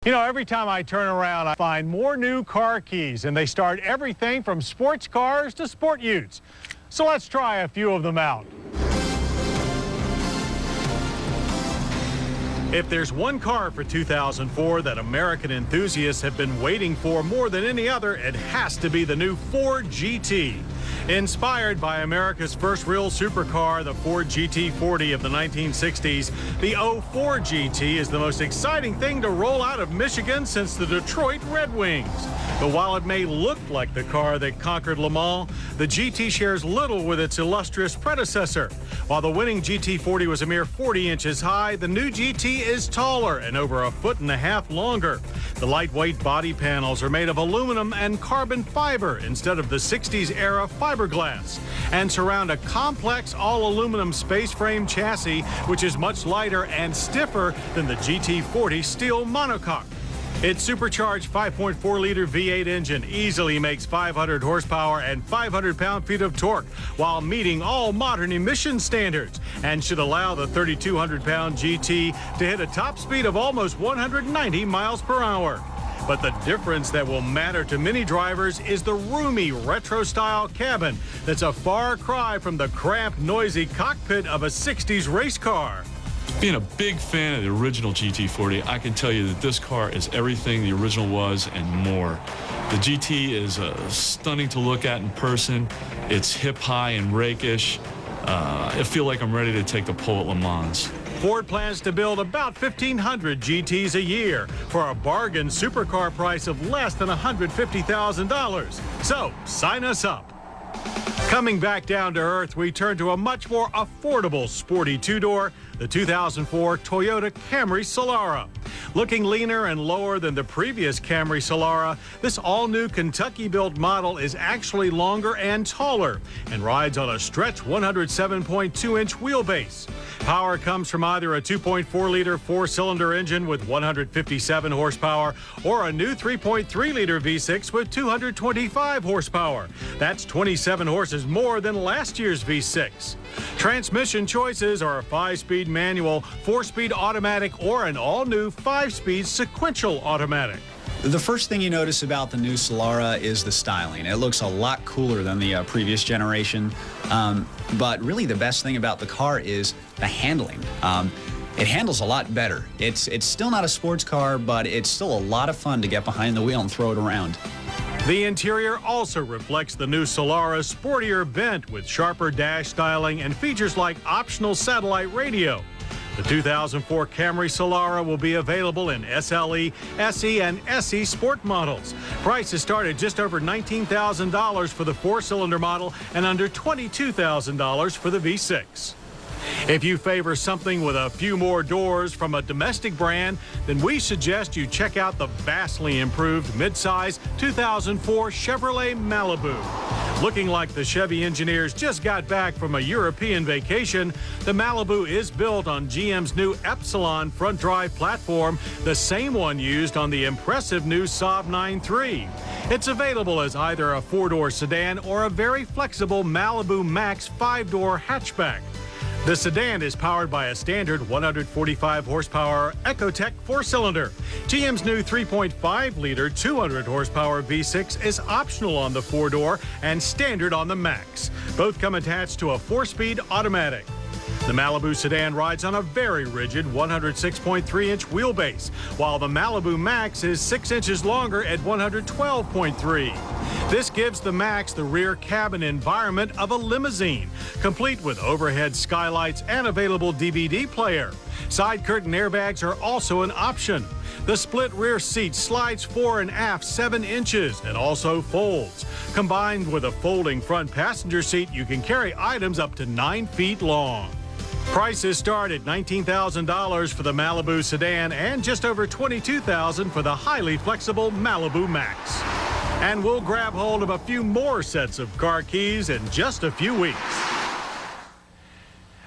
You know, every time I turn around, I find more new car keys, and they start everything from sports cars to sport utes. So let's try a few of them out. If there's one car for 2004 that American enthusiasts have been waiting for more than any other, it has to be the new Ford GT. Inspired by America's first real supercar, the Ford GT40 of the 1960s, the 04 GT is the most exciting thing to roll out of Michigan since the Detroit Red Wings. But while it may look like the car that conquered Le Mans, the GT shares little with its illustrious predecessor. While the winning GT40 was a mere 40 inches high, the new GT is taller and over 1.5 feet longer. The lightweight body panels are made of aluminum and carbon fiber instead of the 60s era fiberglass, and surround a complex all-aluminum space frame chassis, which is much lighter and stiffer than the GT40 steel monocoque. Its supercharged 5.4-liter V8 engine easily makes 500 horsepower and 500 pound-feet of torque while meeting all modern emission standards, and should allow the 3,200-pound GT to hit a top speed of almost 190 miles per hour. But the difference that will matter to many drivers is the roomy retro-style cabin that's a far cry from the cramped, noisy cockpit of a 60s race car. Being a big fan of the original GT40, I can tell you that this car is everything the original was and more. The GT is stunning to look at in person. It's hip, high, and rakish. I feel like I'm ready to take the pole at Le Mans. Ford plans to build about 1,500 GTs a year for a bargain supercar price of less than $150,000. So sign us up. Coming back down to earth, we turn to a much more affordable sporty two-door, the 2004 Toyota Camry Solara. Looking leaner and lower than the previous Camry Solara, this all-new Kentucky-built model is actually longer and taller and rides on a stretch 107.2-inch wheelbase. Power comes from either a 2.4-liter four-cylinder engine with 157 horsepower or a new 3.3-liter V6 with 225 horsepower. That's 27 horses more than last year's V6. Transmission choices are a 5-speed manual, 4-speed automatic, or an all-new 5-speed sequential automatic. The first thing you notice about the new Solara is the styling. It looks a lot cooler than the previous generation, but really the best thing about the car is the handling. It handles a lot better. It's still not a sports car, but it's still a lot of fun to get behind the wheel and throw it around. The interior also reflects the new Solara's sportier bent with sharper dash styling and features like optional satellite radio. The 2004 Camry Solara will be available in SLE, SE, and SE Sport models. Prices start at just over $19,000 for the 4-cylinder model and under $22,000 for the V6. If you favor something with a few more doors from a domestic brand, then we suggest you check out the vastly improved midsize 2004 Chevrolet Malibu. Looking like the Chevy engineers just got back from a European vacation, the Malibu is built on GM's new Epsilon front drive platform, the same one used on the impressive new Saab 9-3. It's available as either a 4-door sedan or a very flexible Malibu Max 5-door hatchback. The sedan is powered by a standard 145 horsepower Ecotec 4-cylinder. GM's new 3.5-liter 200 horsepower V6 is optional on the 4-door and standard on the Max. Both come attached to a 4-speed automatic. The Malibu sedan rides on a very rigid 106.3-inch wheelbase, while the Malibu Max is 6 inches longer at 112.3. This gives the Max the rear cabin environment of a limousine, complete with overhead skylights and available DVD player. Side curtain airbags are also an option. The split rear seat slides fore and aft 7 inches and also folds. Combined with a folding front passenger seat, you can carry items up to 9 feet long. Prices start at $19,000 for the Malibu sedan and just over $22,000 for the highly flexible Malibu Max. And we'll grab hold of a few more sets of car keys in just a few weeks.